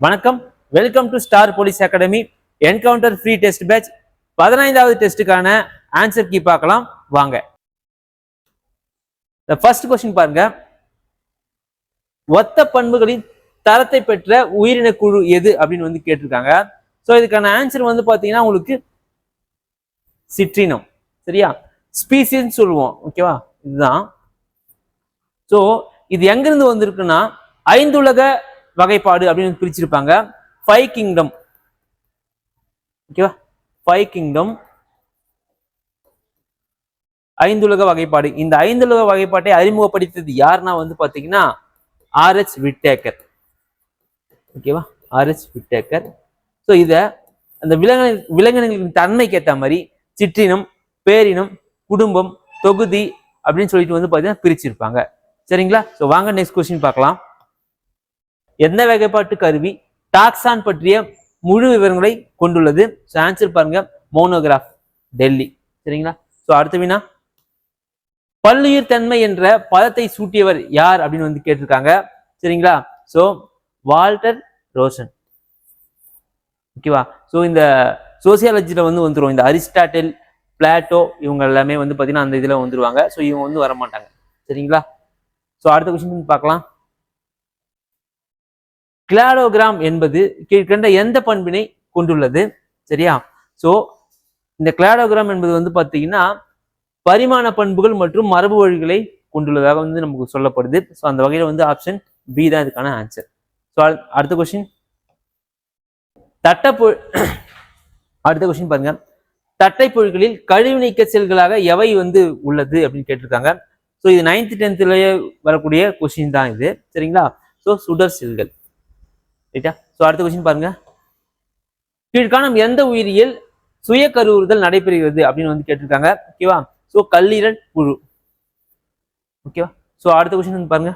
வணக்கம், welcome to star police academy encounter free test batch. 15வது டெஸ்ட்டுக்கான ஆன்சர் கீ பார்க்கலாம் வாங்க. ஃபர்ஸ்ட் கொஸ்டின் பாருங்க. ஒத்த பண்புகளின் தரத்தை பெற்ற உயிரின குழு எது அப்படின்னு வந்து கேட்டிருக்காங்க. ஸோ இதுக்கான ஆன்சர் வந்து பார்த்தீங்கன்னா உங்களுக்கு சிற்றினம். சரியா? ஸ்பீசிஸ் சொல்லுவோம். ஓகேவா? இதுதான். ஸோ இது எங்கிருந்து வந்திருக்குன்னா ஐந்துலக வகைப்பாடு அப்படின்னு பிரிச்சிருப்பாங்க. 5 கிங்டம். ஓகேவா? 5 கிங்டம், ஐந்துலக வகைப்பாடு. இந்த ஐந்துலக வகைப்பாட்டை அறிமுகப்படுத்தியது யாருன்னா வந்து பாத்தீங்கன்னா ஆர்எச் விட்டேக்கர். ஓகேவா? RH Whitaker. ஸோ இத அந்த விலங்கினங்களின் தன்மைக்கு ஏற்ற மாதிரி சிற்றினம், பேரினம், குடும்பம், தொகுதி அப்படின்னு சொல்லிட்டு வந்து பாத்தீங்கன்னா பிரிச்சிருப்பாங்க. சரிங்களா? ஸோ வாங்க நெக்ஸ்ட் கொஸ்டின் பார்க்கலாம். எந்த வகைப்பாட்டு கருவி டாக்ஸான் பற்றிய முழு விவரங்களை கொண்டுள்ளது? ஸோ ஆன்சர் பாருங்க, மோனோகிராஃப், டெல்லி. சரிங்களா? ஸோ அடுத்த வினா, பல்லுயிர் தன்மை என்ற பதத்தை சூட்டியவர் யார் அப்படின்னு வந்து கேட்டிருக்காங்க. சரிங்களா? So Walter Rosen. ஓகேவா? ஸோ இந்த சோசியாலஜில வந்து வந்துடும். இந்த அரிஸ்டாட்டில், பிளாட்டோ இவங்க எல்லாமே வந்து பார்த்தீங்கன்னா அந்த இதில் வந்துருவாங்க. ஸோ இவங்க வந்து வரமாட்டாங்க. சரிங்களா? ஸோ அடுத்த கொஸ்டின் பார்க்கலாம். கிளாடோகிராம் என்பது கீழ்கண்ட எந்த பண்பினை கொண்டுள்ளது? சரியா? ஸோ இந்த கிளாடோகிராம் என்பது வந்து பார்த்தீங்கன்னா பரிமாண பண்புகள் மற்றும் மரபு வழிகளை கொண்டுள்ளதாக வந்து நமக்கு சொல்லப்படுது. ஸோ அந்த வகையில் வந்து ஆப்ஷன் பி தான் இதுக்கான ஆன்சர். ஸோ அடுத்த கொஸ்டின், அடுத்த கொஸ்டின் பாருங்க. தட்டை பொருட்களில் கழிவு நீக்க செல்களாக எவை வந்து உள்ளது அப்படின்னு கேட்டிருக்காங்க. ஸோ இது 9th 10th வரக்கூடிய கொஸ்டின் தான் இது. சரிங்களா? ஸோ சுடர் செல்கள். ரைட்டா? ஸோ அடுத்த கொஸ்டின் பாருங்க. கீழ்காணும் எந்த உயிரியல் சுய கருவுறுதல் நடைபெறுகிறது அப்படின்னு வந்து கேட்டிருக்காங்க. ஓகேவா? ஸோ கல்லீரல் புழு. ஓகேவா? ஸோ அடுத்த கொஸ்டின் பாருங்க.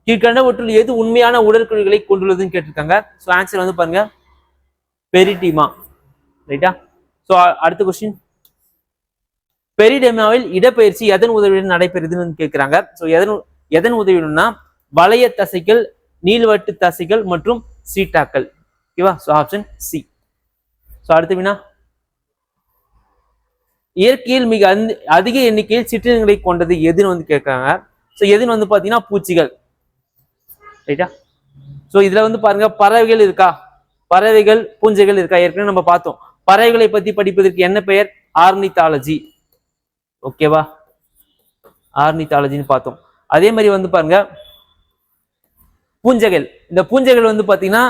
கீழ்கண்டவற்றுள் எது உண்மையான உடற்குழிகளை கொண்டுள்ளதுன்னு கேட்டிருக்காங்க. ஸோ ஆன்சர் வந்து பாருங்க, பெரிடிமா. ரைட்டா? ஸோ அடுத்த கொஸ்டின், பெரிடெமாவில் இடப்பெயர்ச்சி எதன் உதவியுடன் நடைபெறுதுன்னு கேட்கிறாங்க. ஸோ எதன் உதவியுடன்னா வளைய தசைகள், நீள்வட்டு தசைகள் மற்றும் சீட்டாக்கள். ஓகேவா? So option C. ஸோ அடுத்த வினா, இயற்கையில் மிக அதிக எண்ணிக்கையில் சிற்றினங்களை கொண்டது எதுன்னு வந்து கேட்கிறாங்க. ஸோ எதுன்னு வந்து பார்த்தீங்கன்னா பூச்சிகள். ரைட்டா? ஸோ இதுல வந்து பாருங்க, பறவைகள் இருக்கா? பறவைகள், பூஞ்சைகள் இருக்கா? ஏற்கனவே நம்ம பார்த்தோம். பறவைகளை பத்தி படிப்பதற்கு என்ன பெயர்? ஆர்னித்தாலஜி. ஓகேவா? ஆர்னித்தாலஜின்னு பார்த்தோம். அதே மாதிரி வந்து பாருங்க பூஞ்சைகள். இந்த பூஞ்சைகள் வந்து பாத்தீங்கன்னா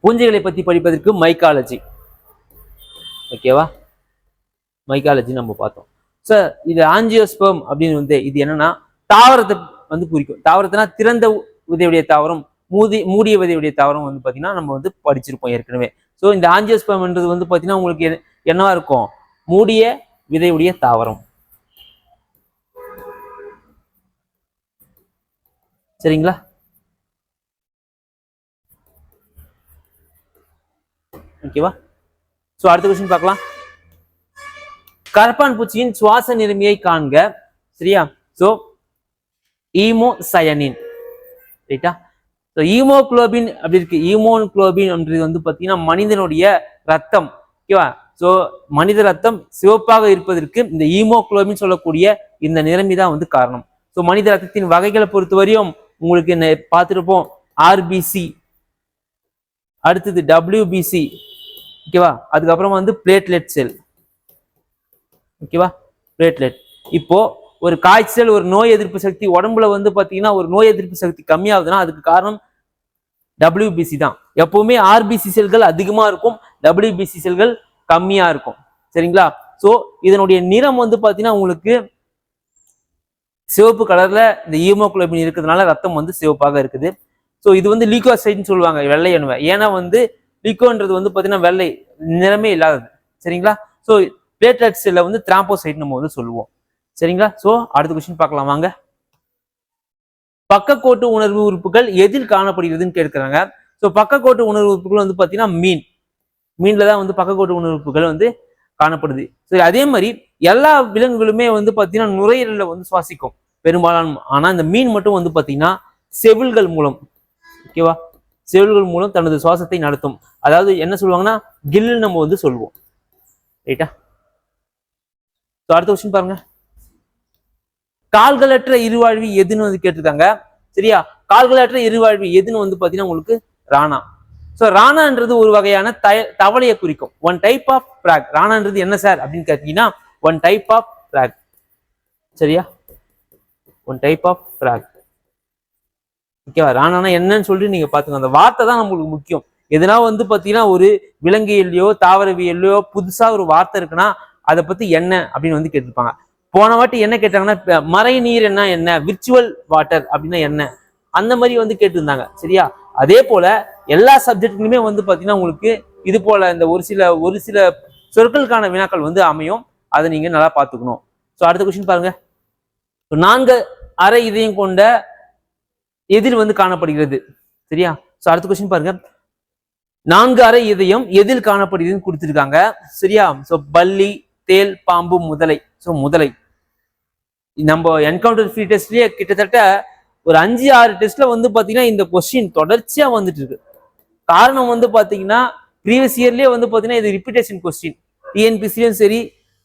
பூஞ்சைகளை பத்தி படிப்பதற்கு மைக்காலஜி. ஓகேவா? மைக்காலஜி நம்ம பார்த்தோம். சார் இது ஆஞ்சியோஸ்பெர்ம் அப்படின்னு வந்து இது என்னன்னா தாவரத்தை வந்து குறிக்கும். தாவரத்தினா திறந்த விதையுடைய தாவரம், மூடிய விதையுடைய தாவரம் வந்து பாத்தீங்கன்னா நம்ம வந்து படிச்சிருப்போம் ஏற்கனவே. ஸோ இந்த ஆஞ்சியோஸ்பெர்ம்ன்றது வந்து பாத்தீங்கன்னா உங்களுக்கு என்னவா இருக்கும்? மூடிய விதையுடைய தாவரம். சரிங்களா? ஓகேவா? சோ அடுத்த கொஸ்டின் பார்க்கலாம். கரப்பான் பூச்சியின் சுவாச நிலைமையை காண்க. சரியா? சோ ஈமோசயனின். ரைட்டா? சோ ஈமோகுளோபின் அப்படி இருக்கு. ஈமோகுளோபின் அப்படின்றது வந்து பாத்தீங்கன்னா மனிதனுடைய ரத்தம். ஓகேவா? சோ மனித ரத்தம் சிவப்பாக இருப்பதற்கு இந்த ஈமோகுளோபின் சொல்லக்கூடிய இந்த நிலைமை தான் வந்து காரணம். ஸோ மனித ரத்தத்தின் வகைகளை பொறுத்தவரையும் உங்களுக்கு என்ன பார்த்துருப்போம், ஆர்பிசி, அடுத்தது டபிள்யூபிசி. ஓகேவா? அதுக்கப்புறம் வந்து பிளேட்லெட் செல். ஓகேவா? பிளேட்லெட். இப்போ ஒரு காய்ச்சல், ஒரு நோய் எதிர்ப்பு சக்தி உடம்புல வந்து பாத்தீங்கன்னா ஒரு நோய் எதிர்ப்பு சக்தி கம்மியாகுதுன்னா அதுக்கு காரணம் டபிள்யூபிசி தான். எப்பவுமே ஆர்பிசி செல்கள் அதிகமா இருக்கும், டபிள்யூபிசி செல்கள் கம்மியா இருக்கும். சரிங்களா? சோ இதனுடைய நிறம் வந்து பாத்தீங்கன்னா உங்களுக்கு சிவப்பு கலர்ல இந்த ஹீமோகுளோபின் இருக்கிறதுனால ரத்தம் வந்து சிவப்பாக இருக்குது. ஸோ இது வந்து லீகோசைட்னு சொல்லுவாங்க, வெள்ளை அணுவை. ஏன்னா வந்து லீகோன்றது வந்து பார்த்தீங்கன்னா வெள்ளை நிறமே இல்லாதது. சரிங்களா? ஸோ பிளேட்லெட் செல்லை வந்து திராம்போசைட் நம்ம வந்து சொல்லுவோம். சரிங்களா? ஸோ அடுத்த கொஸ்டின் பார்க்கலாம் வாங்க. பக்கக்கோட்டு உணர்வு உறுப்புகள் எதில் காணப்படுகிறதுன்னு கேட்கிறாங்க. ஸோ பக்கக்கோட்டு உணர்வு உறுப்புகள் வந்து பார்த்தீங்கன்னா மீன்ல தான் வந்து பக்கக்கோட்டு உணர்வு உறுப்புகள் வந்து காணப்படுது. சரி, அதே மாதிரி எல்லா விலங்குகளுமே வந்து பார்த்தீங்கன்னா நுரையீரல வந்து சுவாசிக்கும் பெரும்பாலான. ஆனா இந்த மீன் மட்டும் வந்து பார்த்தீங்கன்னா செவில்கள் மூலம், ஓகேவா? செவில்கள் மூலம் தனது சுவாசத்தை நடத்தும். அதாவது என்ன சொல்லுவாங்கன்னா கில் நம்ம வந்து சொல்லுவோம். ரைட்டா? அடுத்த கொஸ்டின் பாருங்க. கால்களற்ற இருவாழ்வி எதுன்னு வந்து கேட்டிருக்காங்க. சரியா? கால்களற்ற இருவாழ்வி எதுன்னு வந்து பாத்தீங்கன்னா உங்களுக்கு ராணா. சோ ராணான்றது ஒரு வகையான தவளையை குறிக்கும். ஒன் டைப் ஆஃப் பிராக். ராணான்றது என்ன சார் அப்படின்னு கேட்டீங்கன்னா ஒன் டைப் ஆஃப் பிராக். சரியா? ஒன் டைப் ஆஃப் பிராக். ஓகேவா? ராணானா என்னன்னு சொல்லிட்டு நீங்க பாத்துங்க. அந்த வார்த்தை தான் நம்மளுக்கு முக்கியம். எதுனா வந்து பாத்தீங்கன்னா ஒரு விலங்கியல்லையோ தாவரவியல்லையோ புதுசா ஒரு வார்த்தை இருக்குன்னா அதை பத்தி என்ன அப்படின்னு வந்து கேட்டிருப்பாங்க. போன வாட்டி என்ன கேட்டாங்கன்னா மறை நீர் என்ன விர்ச்சுவல் வாட்டர் அப்படின்னா என்ன அந்த மாதிரி வந்து கேட்டிருந்தாங்க. சரியா? அதே போல எல்லா சப்ஜெக்ட்லுமே வந்து பாத்தீங்கன்னா உங்களுக்கு இது போல இந்த ஒரு சில சொற்களுக்கான வினாக்கள் வந்து அமையும். அதை நீங்க நல்லா பாத்துக்கணும். ஸோ அடுத்த கொஸ்டின் பாருங்க. 4 அரை இதயம் கொண்ட எதில் வந்து காணப்படுகிறது. சரியா? ஸோ அடுத்த கொஸ்டின் பாருங்க. 4 அரை இதயம் எதில் காணப்படுகிறதுன்னு கொடுத்திருக்காங்க. சரியா? ஸோ பல்லி, தேல், பாம்பு, முதலை. ஸோ முதலை நம்ம என்கவுண்டர் ஃப்ரீ டெஸ்ட்லயே கிட்டத்தட்ட ஒரு 5-6 டெஸ்ட்ல வந்து பாத்தீங்கன்னா இந்த கொஸ்டின் தொடர்ச்சியா வந்துட்டு இருக்கு. காரணம் வந்து பாத்தீங்கன்னா ப்ரீவியஸ் இயர்லயே வந்து பாத்தீங்கன்னா இது ரிப்பீட்டேஷன் கொஸ்டின். டிஎன்பிசியும் சரி,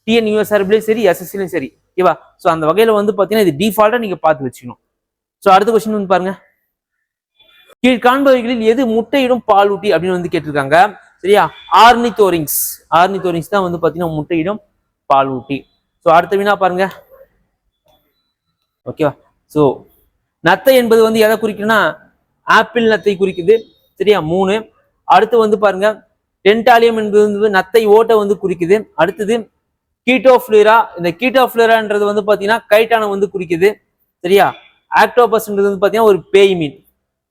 டிஎன்யூஎஸ்ஆர்பிலையும் சரி, எஸ்எஸ்சிலையும் சரி. ஓகேவா? ஸோ அந்த வகையில வந்து பாத்தீங்கன்னா இது டிஃபால்ட்டா நீங்க பார்த்து வச்சுக்கணும். ஸோ அடுத்த கொஸ்டின் வந்து பாருங்க. கீழ்காண்பவைகளில் எது முட்டையிடும் பாலூட்டி அப்படின்னு வந்து கேட்டிருக்காங்க. சரியா? ஆர்னிதோரிங்ஸ். ஆர்னிதோரிங்ஸ் தான் வந்து பாத்தீங்கன்னா முட்டையிடும் பாலூட்டி. ஸோ அடுத்த வினா பாருங்க. ஓகேவா? ஸோ நத்தை என்பது வந்து எதை குறிக்குன்னா ஆப்பிள் நத்தை குறிக்குது. சரியா? 3. அடுத்து வந்து பாருங்க டென்டாலியம் என்பது வந்து நத்தை ஓட்டை வந்து குறிக்குது. அடுத்தது கீட்டோஃப்ளூரா. இந்த கீட்டோஃப்ளூரான்றது வந்து பாத்தீங்கன்னா கைட்டான வந்து குறிக்குது. சரியா? ஆக்டோபஸ்ன்றது வந்து பாத்தீங்கன்னா ஒரு பேய் மீன்.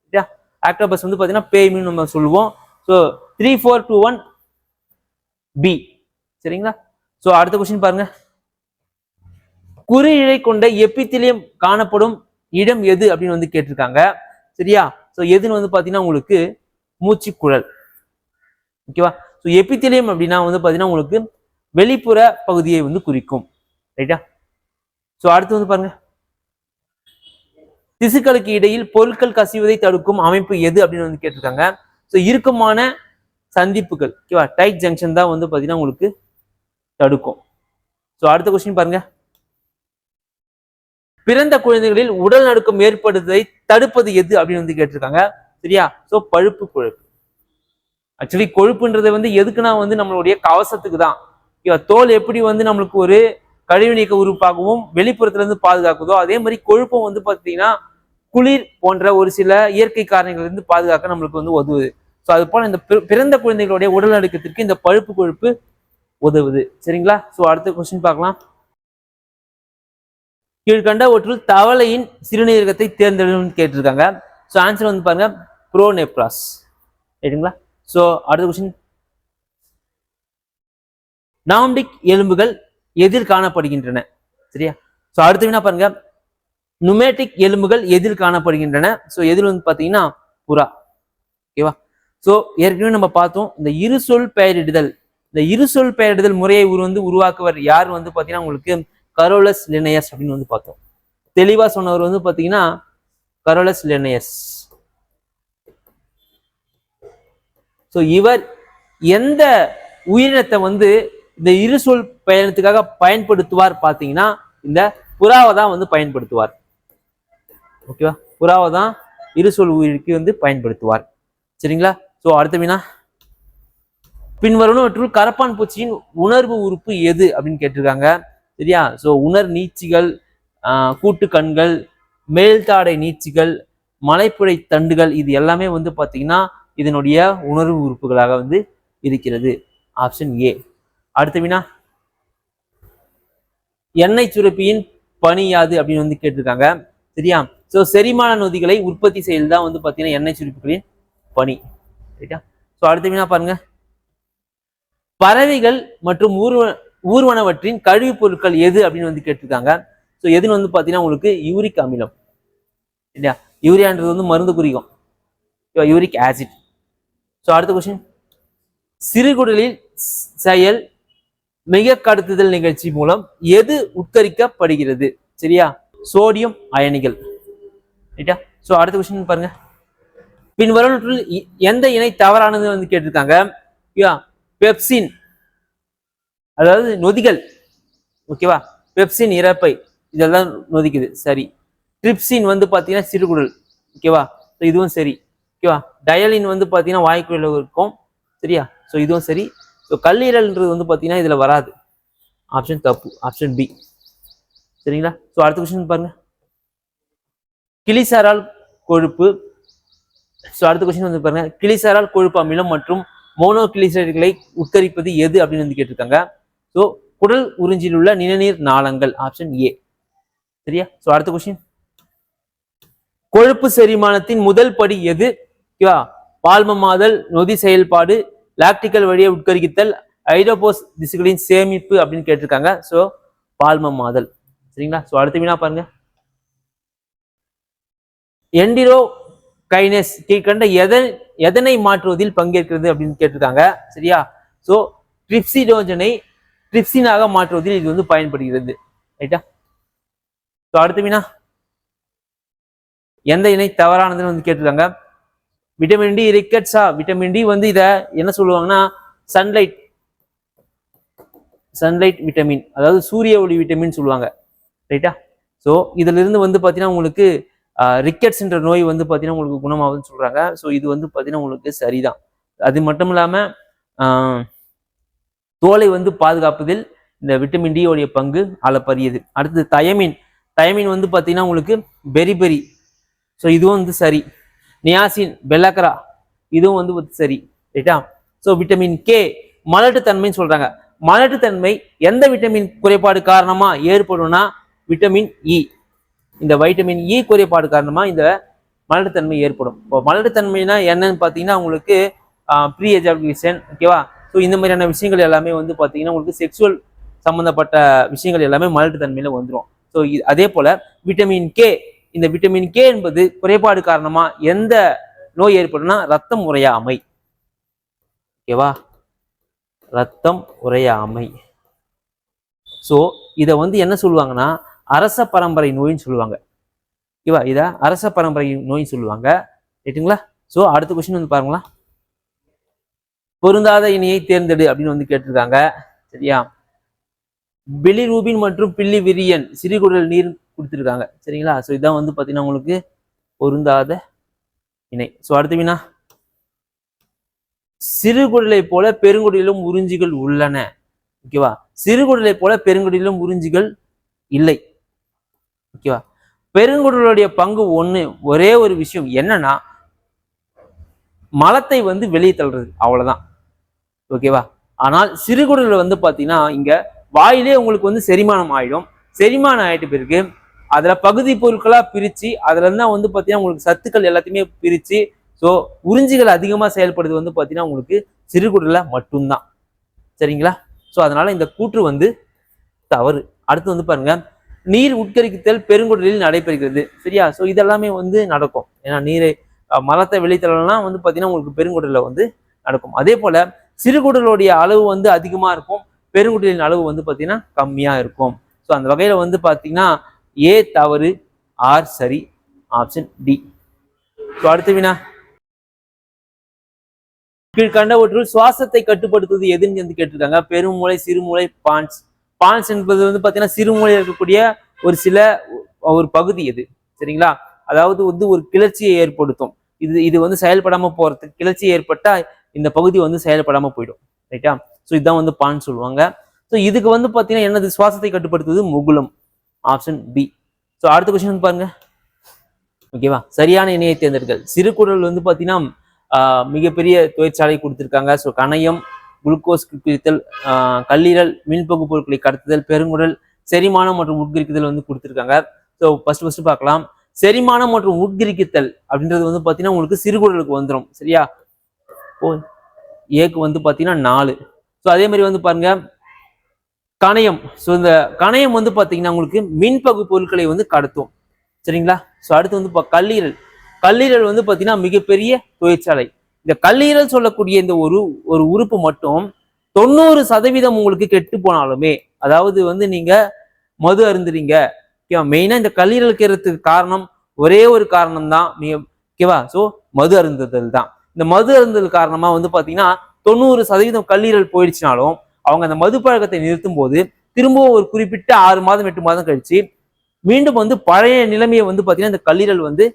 சரியா? ஆக்டோபஸ் வந்து பாத்தீங்கன்னா பேய் மீன் நம்ம சொல்லுவோம். So 3, 4, 2, 1 B. சரிங்களா? ஸோ அடுத்த கொஸ்டின் பாருங்க. குறியிழை கொண்ட எபித்திலியம் காணப்படும் இடம் எது அப்படின்னு வந்து கேட்டிருக்காங்க. சரியா? ஸோ எதுன்னு வந்து பாத்தீங்கன்னா உங்களுக்கு மூச்சுக்குழல். ஓகேவா? ஸோ எபித்திலியம் அப்படின்னா வந்து பாத்தீங்கன்னா உங்களுக்கு வெளிப்புற பகுதியை வந்து குறிக்கும். ரைட்டா? ஸோ அடுத்து வந்து பாருங்க. திசுக்களுக்கு இடையில் பொருட்கள் கசிவதை தடுக்கும் அமைப்பு எது அப்படின்னு வந்து கேட்டிருக்காங்க. ஸோ இறுக்கமான சந்திப்புகள். ஓகேவா? டைட் ஜங்ஷன் தான் வந்து பாத்தீங்கன்னா உங்களுக்கு தடுக்கும். ஸோ அடுத்த கொஸ்டின் பாருங்க. பிறந்த குழந்தைகளில் உடல் நடுக்கம் ஏற்படுவதை தடுப்பது எது அப்படின்னு வந்து கேட்டிருக்காங்க. சரியா? ஸோ பழுப்பு கொழுப்பு. ஆக்சுவலி கொழுப்புன்றது வந்து எதுக்குன்னா வந்து நம்மளுடைய கவசத்துக்கு தான். தோல் எப்படி வந்து நம்மளுக்கு ஒரு கழிவு நீக்க உறுப்பாகவும் வெளிப்புறத்துல இருந்து பாதுகாக்குதோ அதே மாதிரி கொழுப்பும் வந்து பாத்தீங்கன்னா குளிர் போன்ற ஒரு சில இயற்கை காரணங்கள் இருந்து பாதுகாக்க நம்மளுக்கு வந்து உதவுது. ஸோ அது போல இந்த பிறந்த குழந்தைகளுடைய உடல் நடுக்கத்திற்கு இந்த பழுப்பு கொழுப்பு உதவுது. சரிங்களா? ஸோ அடுத்த கொஸ்டின் பார்க்கலாம். கீழ்கண்ட ஒற்றில் தவளையின் சிறுநீரகத்தை தேர்ந்தெடுன்னு கேட்டிருக்காங்க. ஸோ ஆன்சர் வந்து பாருங்க ப்ரோநெப்ராஸ். ரைட்டுங்களா? ஸோ அடுத்த கொஸ்டின். நாம்டிக் எலும்புகள் எதில் காணப்படுகின்றன. சரியா? ஸோ அடுத்த வினா பாருங்க. நுமேட்டிக் எலும்புகள் எதில் காணப்படுகின்றன. ஸோ எதில் வந்து பாத்தீங்கன்னா புறா. ஓகேவா? ஸோ ஏற்கனவே நம்ம பார்த்தோம் இந்த இருசொல் பெயரிடுதல். இந்த இருசொல் பெயரிடுதல் முறையை உருவாக்குவர் யார் வந்து பாத்தீங்கன்னா உங்களுக்கு கரோலஸ் லினேயஸ் அப்படின்னு வந்து பார்த்தோம். தெளிவா சொன்னவர் வந்து பாத்தீங்கன்னா கரோலஸ் லினேயஸ். ஸோ இவர் எந்த உயிரினத்தை வந்து இந்த இருசொல் பயணத்துக்காக பயன்படுத்துவார் பாத்தீங்கன்னா இந்த புறாவை தான் வந்து பயன்படுத்துவார். ஓகேவா? புறாவை தான் இருசொல் உயிருக்கு வந்து பயன்படுத்துவார். சரிங்களா? ஸோ அடுத்த வினா. பின்வருவனவற்றுள் கரப்பான் பூச்சியின் உணர்வு உறுப்பு எது அப்படின்னு கேட்டிருக்காங்க. சரியா? ஸோ உணர் நீச்சிகள், கூட்டு கண்கள், மேல்தாடை நீச்சிகள், மலைப்புழை தண்டுகள் இது எல்லாமே வந்து பாத்தீங்கன்னா இதனுடைய உணர்வு உறுப்புகளாக வந்து இருக்கிறது. Option A. அடுத்த வினா. எண்ணெய் சுரப்பியின் பணி யாது அப்படின்னு வந்து கேட்டிருக்காங்க. சரியா? ஸோ செரிமான நொதிகளை உற்பத்தி செய்யல் தான் வந்து பாத்தீங்கன்னா எண்ணெய் சுரப்பிகளின் பணி. ரைட்டா? ஸோ அடுத்த வினா பாருங்க. பறவைகள் மற்றும் ஊர்வனவற்றின் கழிவுப் பொருட்கள் எது அப்படின்னு வந்து கேட்டிருக்காங்க. ஸோ எதுன்னு வந்து பாத்தீங்கன்னா உங்களுக்கு யூரிக் அமிலம். இல்லையா? யூரியான்றது வந்து மருந்து குறிக்கும். Uric acid. ஸோ அடுத்த கொஸ்டின். சிறுகுடலில் செயல் மிக கடத்துதல் நிகழ்ச்சி மூலம் எது உட்கரிக்கப்படுகிறது. சரியா? சோடியம் அயனிகள். ரைட்டா? ஸோ அடுத்த கொஸ்டின் பாருங்க. பின் வரவற்றுள் எந்த இணை தவறானது வந்து கேட்டிருக்காங்க. பெப்சின், அதாவது நொதிகள். ஓகேவா, பெப்சின் இறப்பை இதெல்லாம் நொதிக்குது, சரி. ட்ரிப்சின் வந்து பாத்தீங்கன்னா சிறுகுடல். ஓகேவா, இதுவும் சரி. ஓகேவா, டயலின் வந்து பாத்தீங்கன்னா வாய்க்குள்ள இருக்கும், சரியா. ஸோ இதுவும் சரி. ஸோ கல்லீரல்ன்றது வந்து பாத்தீங்கன்னா இதுல வராது. ஆப்ஷன் தப்பு, ஆப்ஷன் பி. சரிங்களா. ஸோ அடுத்த கொஸ்டின் பாருங்க. கிளிசாரால் கொழுப்பு. ஸோ அடுத்த கொஸ்டின் வந்து பாருங்க, கிளிசாரால் கொழுப்பு அமிலம் மற்றும் மோனோகிளிசரைடுகளை உட்கரிப்பது எது அப்படின்னு வந்து கேட்டிருக்காங்க. ஸோ குடல் உறிஞ்சில் உள்ள நிணநீர் நாளங்கள், ஆப்ஷன் ஏ. சரியா. ஸோ அடுத்த கொஸ்டின், கொழுப்பு செரிமானத்தின் முதல் படி எது? பால்மமாதல், நொதி செயல்பாடு, லாக்டிக்கல் வழியை உட்கரித்தல், ஐடோபோஸ் திசுக்களின் சேமிப்பு அப்படின்னு கேட்டிருக்காங்க. ஸோ பால்மமாதல். சரிங்களா. ஸோ அடுத்த வினா பாருங்க, என்டிரோ கைனஸ் கீழ்கண்ட எதனை மாற்றுவதில் பங்கேற்கிறது அப்படின்னு கேட்டிருக்காங்க. சரியா. ஸோ ட்ரிப்சிடோஜனை ட்ரிப்சினாக மாற்றுவதில் இது வந்து பயன்படுகிறது. ரைட்டா. ஸோ அடுத்த வினா, எந்த இணை தவறானதுன்னு வந்து கேட்டிருக்காங்க. விட்டமின் டி ரிக்கட்ஸா. விட்டமின் டி வந்து இதை என்ன சொல்லுவாங்கன்னா சன்லைட் விட்டமின், அதாவது சூரிய ஒளி விட்டமின் சொல்லுவாங்க. ரைட்டா. ஸோ இதுல இருந்து வந்து பாத்தீங்கன்னா உங்களுக்கு ரிக்கெட்ஸ்ன்ற நோய் வந்து பாத்தீங்கன்னா உங்களுக்கு குணமாகுதுன்னு சொல்றாங்க. ஸோ இது வந்து பாத்தீங்கன்னா உங்களுக்கு சரிதான். அது மட்டும் இல்லாம தோலை வந்து பாதுகாப்பதில் இந்த விட்டமின் டி உடைய பங்கு அளப்பரியது. அடுத்தது தயமின். தயமின் வந்து பாத்தீங்கன்னா உங்களுக்கு பெரி. ஸோ இதுவும் வந்து சரி. நியாசின், பெல்லக்கரா, இதுவும் வந்து சரி. ரைட்டா. ஸோ விட்டமின் கே மலட்டுத்தன்மைன்னு சொல்றாங்க. மலட்டுத்தன்மை எந்த விட்டமின் குறைபாடு காரணமா ஏற்படும்னா விட்டமின் இ. இந்த வைட்டமின் இ குறைபாடு காரணமா இந்த மலட்டுத்தன்மை ஏற்படும். இப்போ மலட்டுத்தன்மைனா என்னன்னு பார்த்தீங்கன்னா உங்களுக்கு ப்ரீ எஜாகுலேஷன். ஓகேவா. ஸோ இந்த மாதிரியான விஷயங்கள் எல்லாமே வந்து பார்த்தீங்கன்னா உங்களுக்கு செக்ஷுவல் சம்பந்தப்பட்ட விஷயங்கள் எல்லாமே மலட்டுத்தன்மையில வந்துடும். ஸோ அதே போல விட்டமின் கே, இந்த விட்டமின் கே என்பது குறைபாடு காரணமா எந்த நோய் ஏற்படும்னா ரத்தம் உறையாமை. ஓகேவா, ரத்தம் உறையாமை. ஸோ இதை வந்து என்ன சொல்லுவாங்கன்னா அரச பரம்பரை நோயின்னு சொல்லுவாங்க. ஓகேவா, இதை அரச பரம்பரை நோய் சொல்லுவாங்க. ரைட்டுங்களா. ஸோ அடுத்த கொஸ்டின் வந்து பாருங்களா, பொருந்தாத இணையை தேர்ந்தெடு அப்படின்னு வந்து கேட்டிருக்காங்க. சரியா. பிலிரூபின் மற்றும் பில்லி விரியன் சிறுகுடல் நீர் கொடுத்துருக்காங்க. சரிங்களா. ஸோ இதான் வந்து பார்த்தீங்கன்னா உங்களுக்கு பொருந்தாத இணை. ஸோ அடுத்த வினா, சிறுகுடலை போல பெருங்குடலிலும் உறிஞ்சிகள் உள்ளன. ஓகேவா, சிறுகுடலை போல பெருங்குடலிலும் உறிஞ்சிகள் இல்லை. ஓகேவா, பெருங்குடலுடைய பங்கு ஒரே ஒரு விஷயம் என்னன்னா மலத்தை வந்து வெளியே தள்ளுறது, அவ்வளவுதான். ஓகேவா. ஆனால் சிறுகுடல் வந்து பாத்தீங்கன்னா இங்க வாயிலே உங்களுக்கு வந்து செரிமானம் ஆயிடும். செரிமானம் ஆயிட்ட பிறகு அதுல பகுதி பொருட்களா பிரிச்சு அதுல இருந்தா வந்து பாத்தீங்கன்னா உங்களுக்கு சத்துக்கள் எல்லாத்தையுமே பிரிச்சு ஸோ உறிஞ்சிகள் அதிகமா செயல்படுறது வந்து பாத்தீங்கன்னா உங்களுக்கு சிறுகுடல்ல மட்டும்தான். சரிங்களா. ஸோ அதனால இந்த கூற்று வந்து தவறு. அடுத்து வந்து பாருங்க, நீர் உட்கரித்தல் பெருங்குடலில் நடைபெறுகிறது. சரியா. ஸோ இதெல்லாமே வந்து நடக்கும். ஏன்னா நீரை மலத்தை வெளித்தள்ளலாம் வந்து பாத்தீங்கன்னா உங்களுக்கு பெருங்குடல்ல வந்து நடக்கும். அதே போல சிறுகுடலுடைய அளவு வந்து அதிகமா இருக்கும், பெருங்குடலின் அளவு வந்து பாத்தீங்கன்னா கம்மியா இருக்கும். ஸோ அந்த வகையில வந்து பாத்தீங்கன்னா ஏ தவறு, ஆர் சரி, ஆப்ஷன் டி. ஸோ அடுத்த வினா, கீழ்கண்டவற்றுள் சுவாசத்தை கட்டுப்படுத்துவது எதுன்னு வந்து கேட்டிருக்காங்க. பெருமூளை, சிறுமூளை, பான்ஸ். பான்ஸ் என்பது வந்து பாத்தீங்கன்னா சிறுமூளை இருக்கக்கூடிய ஒரு பகுதி எது. சரிங்களா. அதாவது வந்து ஒரு கிளர்ச்சியை ஏற்படுத்தும். இது வந்து செயல்படாம போறதுக்கு, கிளர்ச்சி ஏற்பட்டா இந்த பகுதி வந்து செயல்படாம போயிடும். ரைட்டா. ஸோ இதுதான் வந்து பான் சொல்லுவாங்க. ஸோ இதுக்கு வந்து பாத்தீங்கன்னா என்னது, சுவாசத்தை கட்டுப்படுத்துவது முகுலம், ஆப்ஷன் பி. ஸோ அடுத்த கொஸ்டின் பாருங்க. ஓகேவா, சரியான இணையை தேர்ந்தெடுங்கள். சிறுகுடல் வந்து பாத்தீங்கன்னா மிகப்பெரிய தொழிற்சாலை கொடுத்திருக்காங்க. ஸோ கணையம், குளுக்கோஸ் பிரித்தல், கல்லீரல், மின்பகு பொருட்களை கடத்துதல், பெருங்குடல், செரிமானம் மற்றும் உட்கிரிக்குதல் வந்து கொடுத்திருக்காங்க. ஸோ ஃபர்ஸ்ட் பார்க்கலாம். செரிமானம் மற்றும் உட்கிரிக்குதல் அப்படின்றது வந்து பாத்தீங்கன்னா உங்களுக்கு சிறுகுடலுக்கு வந்துடும். சரியா. ஏக்கு வந்து பாத்தீங்கன்னா 4. ஸோ அதே மாதிரி வந்து பாருங்க கணையம். ஸோ இந்த கணையம் வந்து பாத்தீங்கன்னா உங்களுக்கு மின்பகு பொருட்களை வந்து கடத்தும். சரிங்களா. ஸோ அடுத்து வந்து கல்லீரல். கல்லீரல் வந்து பாத்தீங்கன்னா மிகப்பெரிய தொழிற்சாலை. இந்த கல்லீரல் சொல்லக்கூடிய இந்த ஒரு உறுப்பு மட்டும் 90% உங்களுக்கு கெட்டு போனாலுமே, அதாவது வந்து நீங்க மது அருந்துறீங்க, மெயினா இந்த கல்லீரல் கேறதுக்கு காரணம் ஒரே ஒரு காரணம் தான். ஓகேவா. ஸோ மது அருந்துதல் தான். இந்த மது அருந்துதல் காரணமா வந்து பாத்தீங்கன்னா 90% கல்லீரல் போயிடுச்சுனாலும் அவங்க அந்த மது பழக்கத்தை நிறுத்தும் போது திரும்பவும் ஒரு குறிப்பிட்ட 6 மாதம் 8 மாதம் கழிச்சு மீண்டும் வந்து பழைய நிலைமையை வந்து பாத்தீங்கன்னா இந்த கல்லீரல் வந்து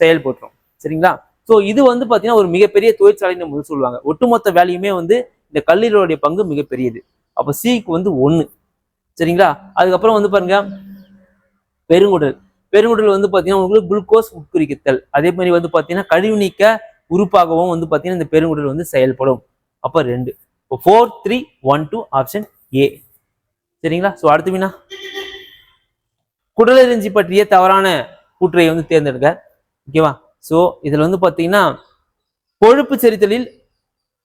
செயல்பட்டுரும். சரிங்களா? ஸோ இது வந்து பாத்தீங்கன்னா ஒரு மிகப்பெரிய தொழிற்சாலைன்னு நம்ம சொல்லுவாங்க. ஒட்டுமொத்த வேலையுமே வந்து இந்த கல்லீரலுடைய பங்கு மிகப்பெரியது. அப்ப சிக்கு வந்து 1. சரிங்களா? அதுக்கப்புறம் வந்து பாருங்க பெருங்குடல். பெருங்குடல் வந்து பாத்தீங்கன்னா உங்களுக்கு குளுக்கோஸ் உட்குறித்தல். அதே மாதிரி வந்து பாத்தீங்கன்னா கழிவு நீக்க உறுப்பாகவும் வந்து பாத்தீங்கன்னா இந்த பெருங்குடல் வந்து செயல்படும். அப்ப 2. இப்போ 4, 3, 1, 2 ஆப்ஷன் ஏ. சரிங்களா? ஸோ அடுத்து வினா குடலிறஞ்சி பற்றிய தவறான கூற்றை வந்து தேர்ந்தெடுக்க. ஓகேவா? ஸோ இதுல வந்து பாத்தீங்கன்னா கொழுப்பு செரித்தலில்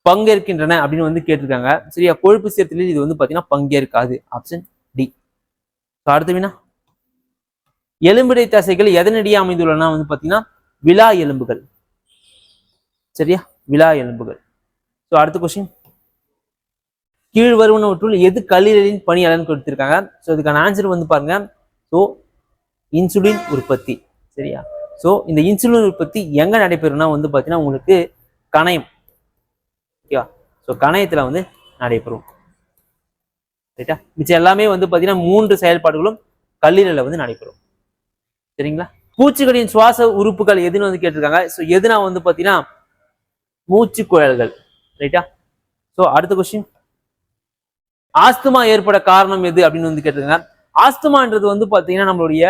பங்கேற்கின்றன அப்படின்னு வந்து கேட்டிருக்காங்க. சரியா? கொழுப்பு செரித்தலில் இது வந்து பாத்தீங்கன்னா பங்கேற்காது. Option D. அடுத்த வினா எலும்பிடை தசைகள் எதனடியே அமைந்துள்ளன வந்து பாத்தீங்கன்னா விலா எலும்புகள். சரியா? விலா எலும்புகள். ஸோ அடுத்த கொஸ்டின் கீழ் வருவனவற்றுள் எது கல்லீரலின் பணியாளர்னு கொடுத்திருக்காங்க. ஸோ இதுக்கான ஆன்சர் வந்து பாருங்க. ஸோ இன்சுலின் உற்பத்தி. சரியா? ஸோ இந்த இன்சுலின் உற்பத்தி எங்க நடைபெறும்னா வந்து பாத்தீங்கன்னா உங்களுக்கு கணையம். ஓகேவா? ஸோ கணையத்துல வந்து நடைபெறும். ரைட்டா? மிச்சம் எல்லாமே வந்து பாத்தீங்கன்னா 3 செயல்பாடுகளும் கல்லீரல்ல வந்து நடைபெறும். சரிங்களா? பூச்சிகளின் சுவாச உறுப்புகள் எதுன்னு வந்து கேட்டிருக்காங்க. ஸோ எதுனா வந்து பாத்தீங்கன்னா மூச்சு குழல்கள். ரைட்டா? ஸோ அடுத்த கொஸ்டின் ஆஸ்துமா ஏற்பட காரணம் எது அப்படின்னு வந்து கேட்டிருக்காங்க. ஆஸ்துமான்றது வந்து பாத்தீங்கன்னா நம்மளுடைய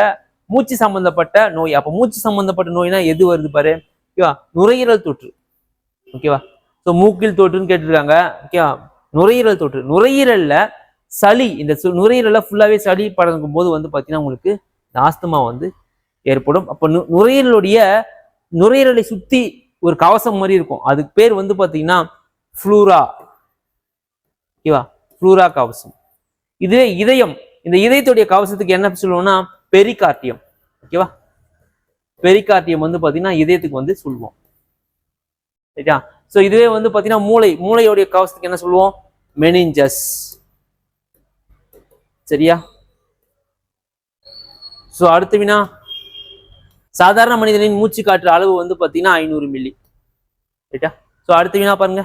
மூச்சு சம்பந்தப்பட்ட நோய். அப்ப மூச்சு சம்பந்தப்பட்ட நோய்னா எது வருது பாரு. ஓகேவா? நுரையீரல் தொற்று. ஓகேவா? ஸோ மூக்கில் தொற்றுன்னு கேட்டிருக்காங்க. ஓகேவா? நுரையீரல் தொற்று. நுரையீரல்ல சளி, இந்த நுரையீரல்ல ஃபுல்லாவே சளி படங்கும் போது வந்து பாத்தீங்கன்னா உங்களுக்கு ஆஸ்துமா வந்து ஏற்படும். அப்ப நுரையீரலை சுத்தி ஒரு கவசம் மாதிரி இருக்கும். அதுக்கு பேர் வந்து பாத்தீங்கன்னா ஃப்ளூரா. ஓகேவா? ஃப்ளூரா கவசம். இதுவே இதயம், இந்த இதயத்துடைய கவசத்துக்கு என்ன சொல்லுவோம்னா பெரிகார்டியம். ஓகேவா? பெரிகார்டியம் வந்து பாத்தீங்கன்னா இதயத்துக்கு வந்து சொல்லுவோம். சரியா? சோ இதுவே வந்து பாத்தீங்கன்னா மூளையோடைய கவசத்துக்கு என்ன சொல்லுவோம்? மெனிஞ்சஸ். சரியா? சோ அடுத்த வினா சாதாரண மனிதனின் மூச்சு காற்று அளவு வந்து பாத்தீங்கன்னா 500 மில்லி. ரைட்டா? சோ அடுத்த வினா பாருங்க.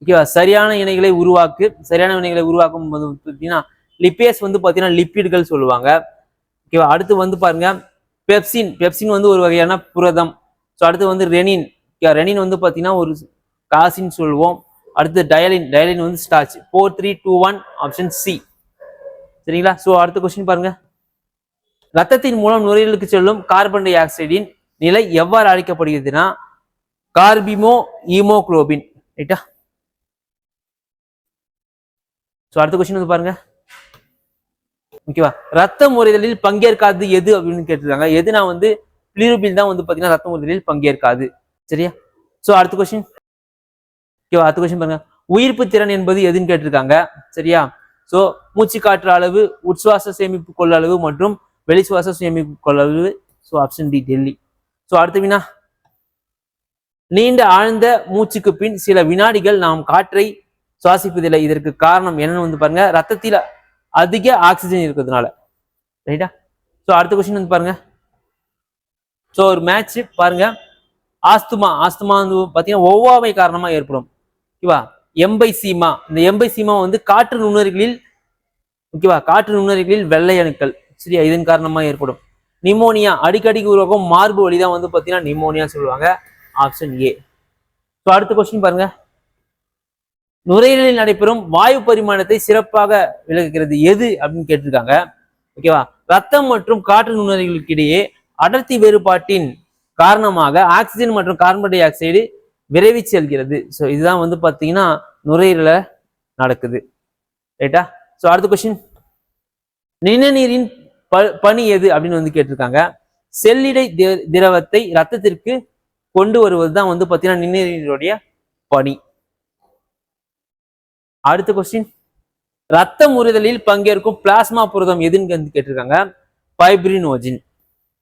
ஓகேவா? சரியான இணைகளை உருவாக்கு. சரியான இணைகளை உருவாக்கும் போது பாத்தீங்கன்னா லிப்பேஸ் வந்து பாத்தீங்கன்னா லிப்பிடுகள் சொல்லுவாங்க. ஓகேவா? அடுத்து வந்து பாருங்க பெப்சின். பெப்சின் வந்து ஒரு வகையான புரதம். ஸோ அடுத்து வந்து ரெனின். ரெனின் வந்து பாத்தீங்கன்னா ஒரு காசின்னு சொல்லுவோம். அடுத்து டயலின். டயலின் வந்து ஸ்டார்ச். 4, 3, 2, 1 option C. சரிங்களா? ஸோ அடுத்த கொஸ்டின் பாருங்க. ரத்தத்தின் மூலம் நுரையீரலுக்கு செல்லும் கார்பன் டை ஆக்சைடின் நிலை எவ்வாறு அழைக்கப்படுகிறதுனா கார்பிமோ ஈமோகுளோபின். ரைட்டா? ஸோ அடுத்த கொஸ்டின் வந்து பாருங்க. ஓகேவா? ரத்த முறைதலில் பங்கேற்காது எது அப்படின்னு கேட்டிருக்காங்க. எதுனா வந்து பிலிருபின் தான் வந்து பாத்தீங்கன்னா ரத்த முறைதலில் பங்கேற்காது. சரியா? சோ அடுத்த கொஸ்டின். ஓகேவா? அடுத்த கொஸ்டின் பாருங்க. உயிர்ப்பு திறன் என்பது எதுன்னு கேட்டிருக்காங்க. சரியா? சோ மூச்சு காற்று அளவு, உட்சுவாச சேமிப்பு கொள்ளளவு மற்றும் வெளிசுவாச சேமிப்பு கொள்ளளவு. So option D Delhi. So அடுத்த வினா நீண்ட ஆழ்ந்த மூச்சுக்கு பின் சில வினாடிகள் நாம் காற்றை சுவாசிப்பதில்லை. இதற்கு காரணம் என்னன்னு வந்து பாருங்க. ரத்தத்தில் அதிக ஆக்சிஜன் இருக்கிறதுனால. ரைட்டா? சோ அடுத்த கொஸ்டின் வந்து பாருங்க. சோ ஒரு மேட்ச் பாருங்க. ஆஸ்துமா வந்து பாத்தீங்கன்னா ஒவ்வாமை காரணமா ஏற்படும். ஓகேவா? எம்பைசீமா. இந்த எம்பைசீமா வந்து காற்று நுண்ணுயிர்களில் ஓகேவா காற்று நுண்ணுயிர்களில் வெள்ளை அணுக்கள். சரியா? இதன் காரணமா ஏற்படும். நிமோனியா அடிக்கடி உருவாகும் மார்பு வலி தான் வந்து பாத்தீங்கன்னா நிமோனியா சொல்லுவாங்க. Option A. சோ அடுத்த கொஸ்டின் பாருங்க. நுரையீரலில் நடைபெறும் வாயு பரிமாணத்தை சிறப்பாக விளக்குகிறது எது அப்படின்னு கேட்டிருக்காங்க. ஓகேவா? ரத்தம் மற்றும் காற்று நுண்ணுயிர்களுக்கு இடையே அடர்த்தி வேறுபாட்டின் காரணமாக ஆக்சிஜன் மற்றும் கார்பன் டை ஆக்சைடு விரைவி செல்கிறது. ஸோ இதுதான் வந்து பாத்தீங்கன்னா நுரையீரல நடக்குது. ரைட்டா? ஸோ அடுத்த கொஸ்டின். நிணநீரின் பணி எது அப்படின்னு வந்து கேட்டிருக்காங்க. செல்லிடை திரவத்தை ரத்தத்திற்கு கொண்டு வருவதுதான் வந்து பாத்தீங்கன்னா நிணநீருடைய பணி. அடுத்த கொஸ்டின். ரத்த முறிதலில் பங்கேற்கும் பிளாஸ்மா புரதம் எதுன்னு வந்து கேட்டிருக்காங்க. ஃபைப்ரினோஜின்.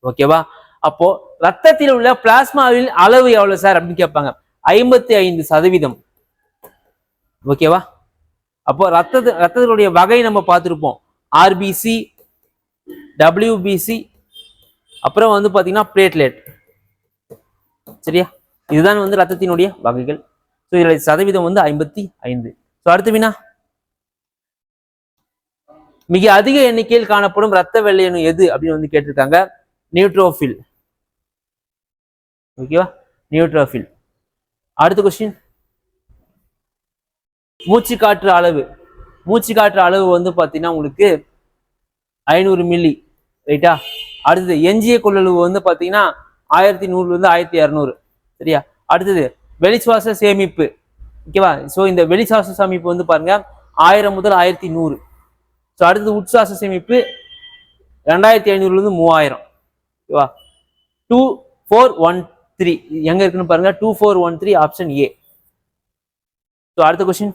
ஓகேவா? அப்போ ரத்தத்தில் உள்ள பிளாஸ்மாவில் அளவு எவ்வளவு சார் அப்படின்னு கேட்பாங்க. 55%. ஓகேவா? அப்போ ரத்தத்தினுடைய வகை நம்ம பார்த்திருப்போம். ஆர்பிசி, டபிள்யூபிசி, அப்புறம் வந்து பாத்தீங்கன்னா பிளேட்லெட். சரியா? இதுதான் வந்து ரத்தத்தினுடைய வகைகள். ஸோ இதுல சதவீதம் வந்து 55. ஸோ அடுத்த வினா, மிக அதிக எண்ணிக்கையில் காணப்படும் ரத்த வெள்ளையணு எது அப்படின்னு வந்து கேட்டிருக்காங்க. நியூட்ரோஃபில். ஓகேவா? நியூட்ரோஃபில். அடுத்த கொஸ்டின், மூச்சு காற்று அளவு. மூச்சு காற்று அளவு வந்து பாத்தீங்கன்னா உங்களுக்கு 500 மில்லி, ரைட்டா? அடுத்தது எஞ்சிய கொள்ளளவு வந்து பாத்தீங்கன்னா 1100 இருந்து 1200, சரியா? அடுத்தது வெளிச்சுவாச சேமிப்பு, ஓகேவா? ஸோ இந்த வெளிச்சுவாச சேமிப்பு வந்து பாருங்க 1000 முதல் 1100. ஸோ அடுத்தது உட்சுவாச சேமிப்பு 2500 இருந்து 3000, ஓகேவா? 2413 எங்க இருக்குன்னு பாருங்க. 2413 ஆப்ஷன் ஏ. ஸோ அடுத்த கொஸ்டின்,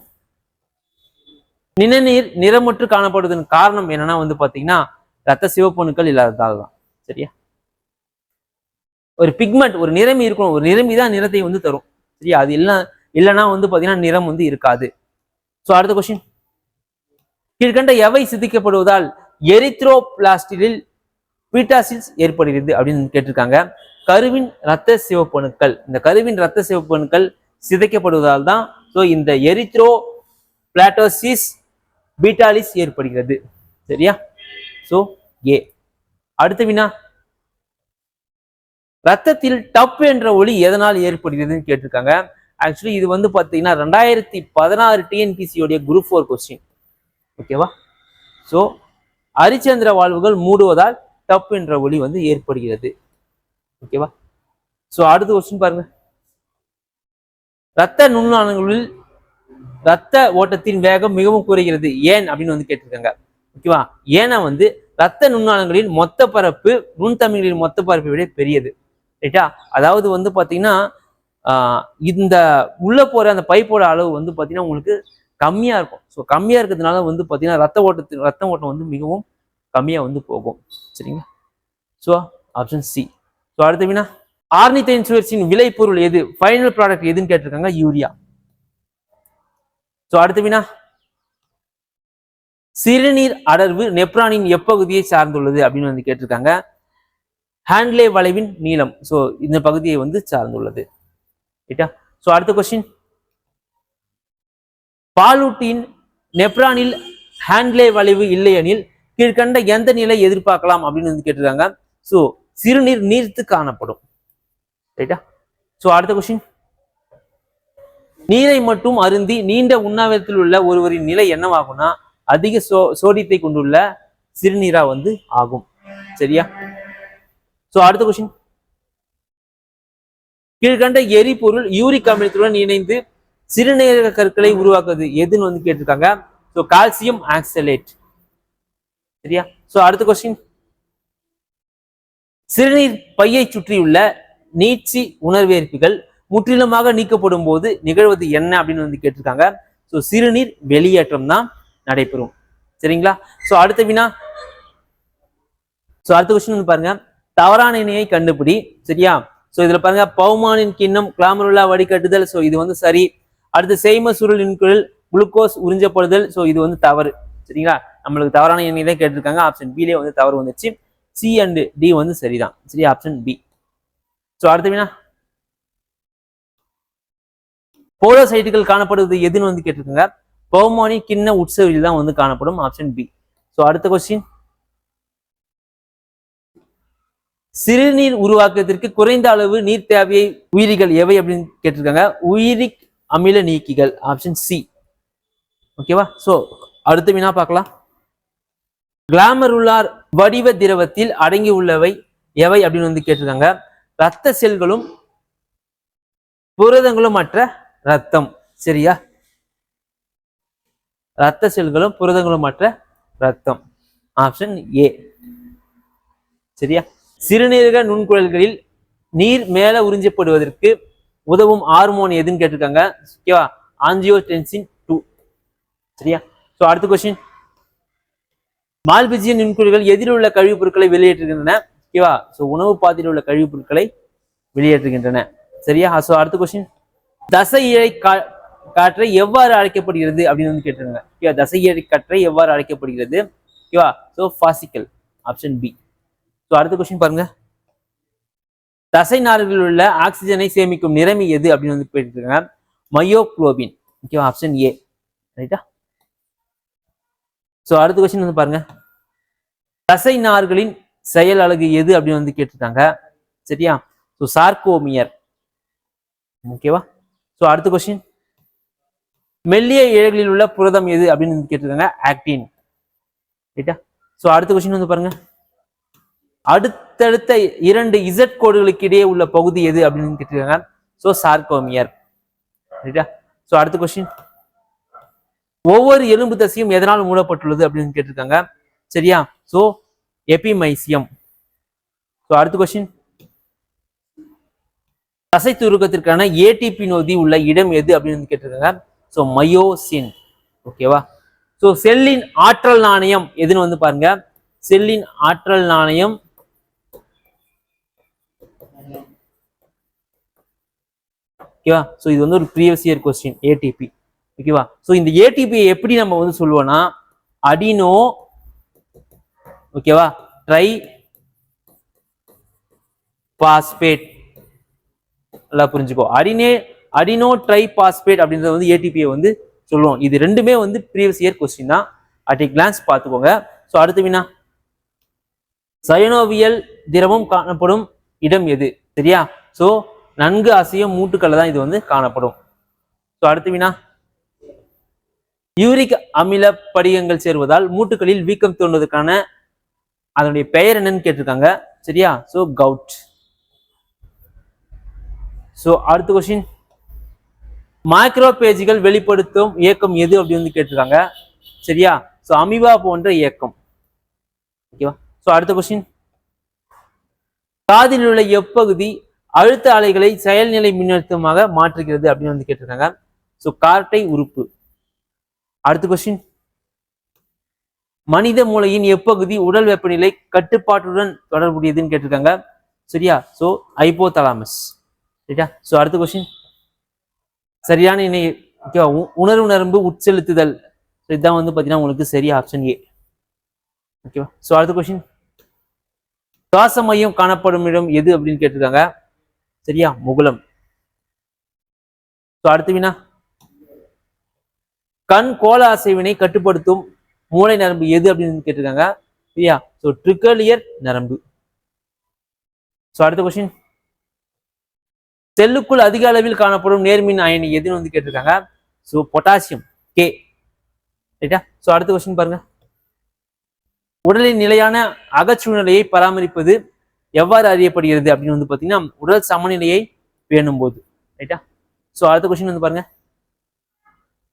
நிணநீர் நிறமுற்று காணப்படுவதன் காரணம் என்னன்னா வந்து பாத்தீங்கன்னா ரத்த சிவப்பணுக்கள் இல்லாததால் தான், சரியா? ஒரு பிக்மெண்ட், ஒரு நிறமி இருக்கணும். ஒரு நிறமி தான் நிறத்தை வந்து தரும், சரியா? அது இல்லைன்னா வந்து பாத்தீங்கன்னா நிறம் வந்து இருக்காது. ஸோ அடுத்த கொஸ்டின், கீழ்கண்ட எவை சிதைக்கப்படுவதால் எரித்ரோபிளாஸ்டில் பீட்டாசில்ஸ் ஏற்படுகிறது அப்படின்னு கேட்டிருக்காங்க. கருவின் ரத்த சிவப்பணுக்கள். இந்த கருவின் ரத்த சிவப்பணுக்கள் சிதைக்கப்படுவதால் தான் ஸோ இந்த எரித்ரோ பிளாட்டோசிஸ் பீட்டாலிஸ் ஏற்படுகிறது, சரியா? ஸோ ஏ. அடுத்த வினா, ரத்தத்தில் டப் என்ற ஒளி எதனால் ஏற்படுகிறதுன்னு கேட்டிருக்காங்க. ஆக்சுவலி இது வந்து பாத்தீங்கன்னா 2016 டிஎன்பிசியோடைய குரூப் 4 கொஸ்டின், ஓகேவா? ஸோ அரிச்சந்திர வாழ்வுகள் மூடுவதால் டப் என்ற ஒளி வந்து ஏற்படுகிறது, ஓகேவா? ஸோ அடுத்த கொஸ்டின் பாருங்க, ரத்த நுண்ணணுக்களில் ரத்த ஓட்டத்தின் வேகம் மிகவும் குறைகிறது ஏன் அப்படின்னு வந்து கேட்டிருக்காங்க, ஓகேவா? ஏன்னா வந்து ரத்த நுண்ணணுக்களின் மொத்த பரப்பு நுண்தமிழ்களின் மொத்த பரப்பை விட பெரியது, ரைட்டா? அதாவது வந்து பாத்தீங்கன்னா இந்த உள்ள போற அந்த பைப்போட அளவு வந்து பாத்தீங்கன்னா உங்களுக்கு கம்மியா இருக்கும். ஸோ கம்மியா இருக்கிறதுனால வந்து பாத்தீங்கன்னா ரத்த ஓட்டம் வந்து மிகவும் கம்மியா வந்து போகும், சரிங்களா? So option C. ஸோ அடுத்த வினா, ஆர்னித்தைன் சுழற்சியின் விளைபொருள் எது? ஃபைனல் ப்ராடக்ட் எதுன்னு கேட்டிருக்காங்க. யூரியா. ஸோ அடுத்த வினா, சிறுநீர் அடர்வு நெப்ரானின் எப்பகுதியை சார்ந்துள்ளது அப்படின்னு வந்து கேட்டிருக்காங்க. ஹேண்ட்லே வளைவின் நீளம். ஸோ இந்த பகுதியை வந்து சார்ந்துள்ளது, ரைட்டா? ஸோ அடுத்த கொஸ்டின், பாலூட்டியின் நெப்ரானில் ஹேண்ட்லே வளைவு இல்லையெனில் கீழ்கண்ட எந்த நிலை எதிர்பார்க்கலாம் அப்படின்னு வந்து கேட்டிருக்காங்க. ஸோ சிறுநீர் நீர்த்து காணப்படும், ரைட்டா? ஸோ அடுத்த கொஸ்டின், நீரை மட்டும் அருந்தி நீண்ட உண்ணாவிரத்தில் உள்ள ஒருவரின் நிலை என்னவாகும்னா அதிக சோடியத்தை கொண்டுள்ள சிறுநீரா வந்து ஆகும், சரியா? சோ அடுத்த கொஸ்டின், கீழ்கண்ட எரிபொருள் யூரிக் அமிலத்துடன் இணைந்து சிறுநீரக கற்களை உருவாக்குவது எதுன்னு வந்து கேட்டிருக்காங்க. சோ கால்சியம் ஆக்சலேட், சரியா? சோ அடுத்த கொஸ்டின், சிறுநீர் பையை சுற்றியுள்ள நீட்சி உணர்வேற்பிகள் முற்றிலுமாக நீக்கப்படும் போது நிகழ்வது என்ன அப்படின்னு வந்து கேட்டிருக்காங்க. ஸோ சிறுநீர் வெளியேற்றம் தான் நடைபெறும், சரிங்களா? ஸோ அடுத்த வினா, ஸோ அடுத்த கொஸ்டின் வந்து பாருங்க, தவறான இணையை கண்டுபிடி, சரியா? ஸோ இதுல பாருங்க, பவுமானின் கிண்ணம் கிளாமருலா வடிகட்டுதல், ஸோ இது வந்து சரி. அடுத்து செய்ம சுருள் இன்குழல் குளுக்கோஸ் உறிஞ்சப்படுதல், ஸோ இது வந்து தவறு, சரிங்களா? நம்மளுக்கு தவறான இணை தான் கேட்டிருக்காங்க. ஆப்ஷன் பிலே வந்து தவறு வந்துச்சு. சி அண்ட் டி வந்து சரிதான், சரி, ஆப்ஷன் பி. ஸோ அடுத்த வினா, போலோசைட்டுகள் காணப்படுவது எதுன்னு வந்து கேட்டிருக்காங்க. பவுமானி கிண்ண உட்செவியில் தான் வந்து காணப்படும், ஆப்ஷன் பி. ஸோ அடுத்த கொஸ்டின், சிறுநீர் உருவாக்கத்திற்கு குறைந்த அளவு நீர் தேவையை உயிரிகள் எவை அப்படின்னு கேட்டிருக்காங்க. உயிரிக் அமில நீக்கிகள், ஆப்ஷன் சி, ஓகேவா? சோ அடுத்த வினா பார்க்கலாம். கிளாமருலார் வடிவ திரவத்தில் அடங்கி உள்ளவை எவை அப்படின்னு வந்து கேட்டிருக்காங்க. ரத்த செல்களும் புரதங்களும் மற்ற ரத்தம், சரியா? ரத்த செல்களும் புரதங்களும் மற்ற ரத்தம், ஆப்ஷன் ஏ, சரியா? சிறுநீரக நுண்குழல்களில் நீர் மேல உறிஞ்சப்படுவதற்கு உதவும் ஹார்மோன் எதுன்னு கேட்டிருக்காங்க. ஓகேவா? ஆஞ்சியோடென்சின் 2, சரியா? சோ அடுத்த கொஸ்டின், மால்பிஜியன் நுண்குழல்கள் எதில் உள்ள கழிவுப் பொருட்களை வெளியேற்றுகின்றன. ஓகேவா? சோ உணவு பாதையில் உள்ள கழிவுப் பொருட்களை வெளியேற்றுகின்றன, சரியா? சோ அடுத்த கொஸ்டின், தசை இழை காற்றை எவ்வாறு அழைக்கப்படுகிறது அப்படின்னு வந்து கேட்டிருக்காங்க. ஓகேவா? தசை இழை காற்றை எவ்வாறு அழைக்கப்படுகிறது. ஓகேவா? So fascicle, option B. So அடுத்த கொஸ்டின் பாருங்க, தசை நார்களில் உள்ள ஆக்சிஜனை சேமிக்கும் நிறமி எது அப்படின்னு வந்து போயிருக்காங்க. மயோகுளோபின். ஓகேவா, ஆப்ஷன் ஏ. ரைட்டா. சோ அடுத்த கொஸ்டின் வந்து பாருங்க, தசை நார்களின் செயல் அலகு எது அப்படின்னு வந்து கேட்டிருக்காங்க. சரியா. சோ சார்கோமியர். ஓகேவா. சோ அடுத்த கொஸ்டின், மெல்லிய இழைகளில் உள்ள புரதம் எது அப்படின்னு வந்து கேட்டிருக்காங்க. ஆக்டின். ரைட்டா. சோ அடுத்த கொஸ்டின் வந்து பாருங்க, அடுத்தடுத்த 2 இசட் கோடுகளுக்கு இடையே உள்ள பகுதி எது அப்படின்னு கேட்டிருக்காங்க. சோ சார்கோமியர். ரைட்டா. சோ அடுத்த கொஸ்டின், ஒவ்வொரு எலும்பு தசையும் எதனால் மூடப்பட்டுள்ளது அப்படின்னு கேட்டிருக்காங்க. சரியா. சோ எபிமைசியம். சோ அடுத்த கொஸ்டின், தசை துருக்கத்திற்கான ஏடிபி நொதி உள்ள இடம் எது அப்படின்னு கேட்டிருக்காங்க. So myosin. ஓகேவா. சோ செல்லின் ஆற்றல் நாணயம் எதுன்னு வந்து பாருங்க. செல்லின் ஆற்றல் நாணயம் ஓகேவா. சோ இது வந்து ஒரு ப்ரீவியஸ் இயர் கொஸ்டின், ஏடிபி. ஓகேவா. சோ இந்த ஏடிபி எப்படி நம்ம வந்து சொல்லுவோம்னா, அடினோ ஓகேவா ட்ரை பாஸ்பேட். நல்லா புரிஞ்சுக்கோ, அடினோ ட்ரை பாஸ்பேட் அப்படின்றத வந்து ஏடிபியை வந்து சொல்லுவோம். இது ரெண்டுமே வந்து ப்ரீவியஸ் இயர் கொஸ்டின் தான். அட் ஏ கிளான்ஸ் பார்த்துக்கோங்க. ஸோ அடுத்து வினா, சயனோவியல் திரவம் காணப்படும் இடம் எது? சரியா. ஸோ நன்கு அசையும் மூட்டுக்கள்ல தான் இது வந்து காணப்படும். ஸோ அடுத்து வினா, யூரிக் அமில படிகங்கள் சேருவதால் மூட்டுகளில் வீக்கம் தோன்றுவதற்கான அதனுடைய பெயர் என்னன்னு கேட்டிருக்காங்க. சரியா. So gout. ஸோ அடுத்த கொஸ்டின், மைக்ரோபேஜிகள் வெளிப்படுத்தும் இயக்கம் எது அப்படின்னு வந்து கேட்டிருக்காங்க. சரியா. ஸோ அமீபா போன்ற இயக்கம். ஓகேவா. ஸோ அடுத்த கொஸ்டின், காதில் உள்ள எப்பகுதி அழுத்த அலைகளை செயல்நிலை மின்னழுத்தமாக மாற்றுகிறது அப்படின்னு வந்து கேட்டிருக்காங்க. ஸோ கார்டை உறுப்பு. அடுத்த கொஸ்டின், மனித மூளையின் எப்பகுதி உடல் வெப்பநிலை கட்டுப்பாட்டுடன் தொடர்புடையதுன்னு கேட்டிருக்காங்க. சரியா. So hypothalamus. சரியா. ஸோ அடுத்த கொஸ்டின், சரியான இணை ஓகேவா உணர்வு நரம்பு உட்செலுத்துதல். இதுதான் வந்து பார்த்தீங்கன்னா உங்களுக்கு சரியா, ஆப்ஷன் ஏ. ஓகேவா. ஸோ அடுத்த கொஸ்டின், சுவாச மையம் காணப்படும் இடம் எது அப்படின்னு கேட்டிருக்காங்க. சரியா, முகுலம். ஸோ அடுத்த வினா, கண் கோள அசைவினை கட்டுப்படுத்தும் மூளை நரம்பு எது அப்படின்னு கேட்டிருக்காங்க. சரியா. ஸோ ட்ரிக்கலியர் நரம்பு. ஸோ அடுத்த கொஸ்டின், செல்லுக்குள் அதிக அளவில் காணப்படும் நேர்மின் அயனி எதுன்னு வந்து கேட்டிருக்காங்க. So potassium, K. ரைட்டா. ஸோ அடுத்த கொஸ்டின் பாருங்க, உடலின் நிலையான அகச்சூழ்நிலையை பராமரிப்பது எவ்வாறு அறியப்படுகிறது அப்படின்னு வந்து பார்த்தீங்கன்னா, உடல் சமநிலையை பேணும் போது. ரைட்டா. ஸோ அடுத்த கொஸ்டின் வந்து பாருங்க,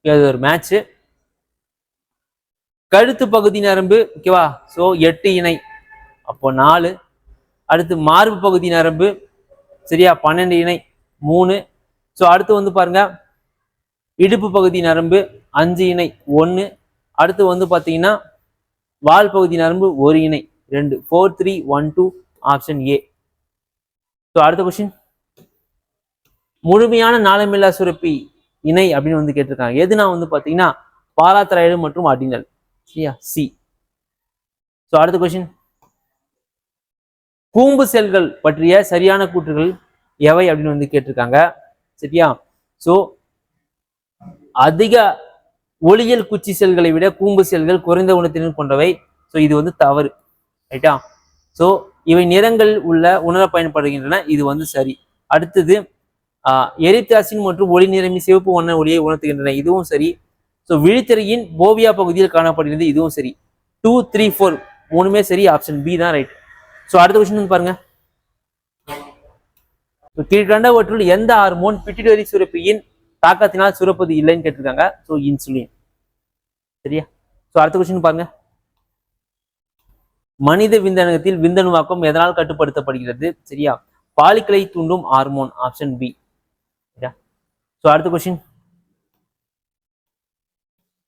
இது ஒரு மேட்ச். கழுத்து பகுதி நரம்பு ஓகேவா. ஸோ 8 இணை, அப்போ 4. அடுத்து மார்பு பகுதி நரம்பு சரியா 12 இணை 3. ஸோ அடுத்து வந்து பாருங்க, இடுப்பு பகுதி நரம்பு 5 இணை 1. அடுத்து வந்து பார்த்தீங்கன்னா வால் பகுதி நரம்பு 1 இணை 2. 4 3 1 2 ஆப்ஷன் ஏ. ஸோ அடுத்த கொஸ்டின், முழுமையான நாளமில்லா சுரப்பி இணை அப்படின்னு வந்து கேட்டிருக்காங்க. எதுனா வந்து பார்த்தீங்கன்னா பாராதைராய்டு மற்றும் அடினல். சரியா, சி. ஸோ அடுத்த கொஸ்டின், கூம்பு செல்கள் பற்றிய சரியான கூற்றுகள் எவை அப்படின்னு வந்து கேட்டிருக்காங்க. சரியா. ஸோ அதிக ஒளியியல் குச்சி செல்களை விட கூம்பு செல்கள் குறைந்த உணர்திறன் கொண்டவை. ஸோ இது வந்து தவறு. ரைட்டா. ஸோ இவை நிறங்கள் உள்ள உணர பயன்படுகின்றன. இது வந்து சரி. அடுத்தது எரித்தாசின் மற்றும் ஒளி நிறமி சிவப்பு வண்ண ஒளியை உணர்த்துகின்றன. இதுவும் சரி. ஸோ விழித்திரையின் போவியா பகுதியில் காணப்படுகிறது. இதுவும் சரி. 2 3 4 மூணுமே சரி. ஆப்ஷன் பி தான் ரைட். ஸோ அடுத்த கொஸ்டின் வந்து பாருங்க, கீழ்கண்டவற்றுள் எந்த ஹார்மோன் பிட்யூட்டரி சுரப்பியின் தாக்கத்தினால் சுரப்பது இல்லைன்னு கேட்டிருக்காங்க. So insulin. சரியா. ஸோ அடுத்த கொஸ்டின் பாருங்க, மனித விந்தணகத்தில் விந்தணுவாக்கம் எதனால் கட்டுப்படுத்தப்படுகிறது? சரியா, பாலிக்களை தூண்டும் ஹார்மோன். Option B. ஸோ அடுத்த கொஸ்டின்,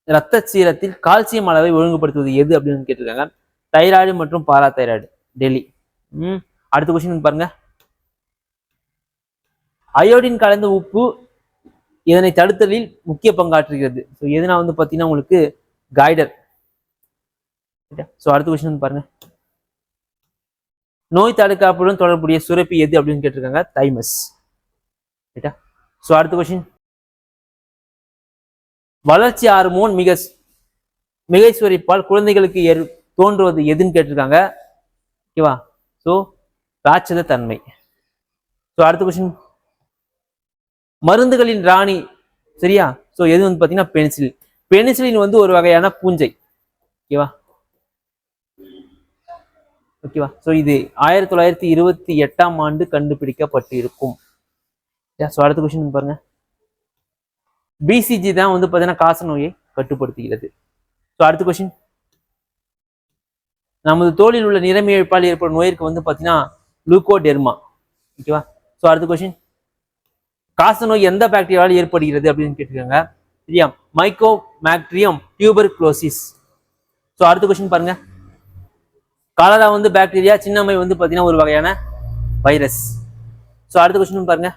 இரத்த சீரத்தில் கால்சியம் அளவை ஒழுங்குபடுத்துவது எது அப்படின்னு கேட்டிருக்காங்க. தைராய்டு மற்றும் பாராதைராய்டு. டெல்லி. அடுத்த கொஸ்டின் பாருங்க, அயோடின் கலந்த உப்பு இதனை தடுத்தலில் முக்கிய பங்காற்றுகிறது. ஸோ எதுனா வந்து பார்த்தீங்கன்னா உங்களுக்கு கைடர். ஸோ அடுத்த கொஸ்டின் பாருங்க, நோய் தடுக்காப்புடன் தொடர்புடைய சுரப்பி எது அப்படின்னு கேட்டிருக்காங்க, தைமஸ். ரைட்டா? ஸோ அடுத்த கொஸ்டின், வளர்ச்சி ஹார்மோன் மிகைசுவரிப்பால் குழந்தைகளுக்கு தோன்றுவது எதுன்னு கேட்டிருக்காங்க. ஓகேவா? ஸோ ராட்சத தன்மை. ஸோ அடுத்த கொஸ்டின், மருந்துகளின் ராணி சரியா? ஸோ எது வந்து பார்த்தீங்கன்னா பெனிசிலின். பெனிசிலின் வந்து ஒரு வகையான பூஞ்சை. ஓகேவா? ஓகேவா? ஸோ இது 1928ஆம் ஆண்டு கண்டுபிடிக்கப்பட்டு இருக்கும். ஸோ அடுத்த கொஸ்டின் பாருங்க, பிசிஜி தான் வந்து பார்த்தீங்கன்னா காச நோயை கட்டுப்படுத்துகிறது. ஸோ அடுத்த கொஸ்டின், நமது தோலில் உள்ள நிறமிழப்பால் ஏற்படும் நோயிற்கு வந்து பார்த்தீங்கன்னா லூகோடெர்மா. ஓகேவா? ஸோ அடுத்த கொஸ்டின், காச நோய் எந்த பாக்டீரியாவால் ஏற்படுகிறது அப்படின்னு கேட்டிருக்காங்க. சரியா? Mycobacterium tuberculosis. ஸோ அடுத்த கொஸ்டின் பாருங்க, காலரா வந்து பாக்டீரியா, சின்னம்மை வந்து பார்த்தீங்கன்னா ஒரு வகையான வைரஸ். ஸோ அடுத்த கொஸ்டின் பாருங்க,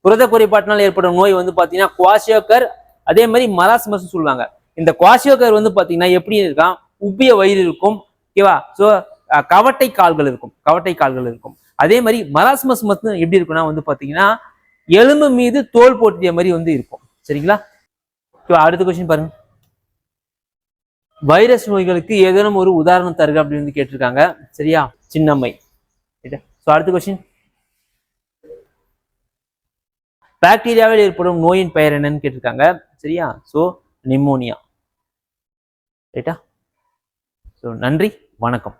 புரத குறைபாட்டினால் ஏற்படும் நோய் வந்து பார்த்தீங்கன்னா குவாஷியோகர், அதே மாதிரி மராஸ்மஸ் சொல்லுவாங்க. இந்த குவாஷியோகர் வந்து பார்த்தீங்கன்னா எப்படி இருக்கான், உப்பிய வயிறு இருக்கும். ஓகேவா? ஸோ கவட்டை கால்கள் இருக்கும். அதே மாதிரி மராஸ்மஸ் மட்டும் எப்படி இருக்குன்னா வந்து பார்த்தீங்கன்னா எலும்பு மீது தோல் போட்டிய மாதிரி வந்து இருக்கும். சரிங்களா? அடுத்த கொஸ்டின் பாருங்க, வைரஸ் நோய்களுக்கு ஏதேனும் ஒரு உதாரணம் தருக அப்படின்னு கேட்டிருக்காங்க. சரியா? சின்னம்மை. ஸோ அடுத்த கொஸ்டின், பாக்டீரியாவில் ஏற்படும் நோயின் பெயர் என்னன்னு கேட்டிருக்காங்க. சரியா? So pneumonia. ரைட்டா? ஸோ நன்றி, வணக்கம்.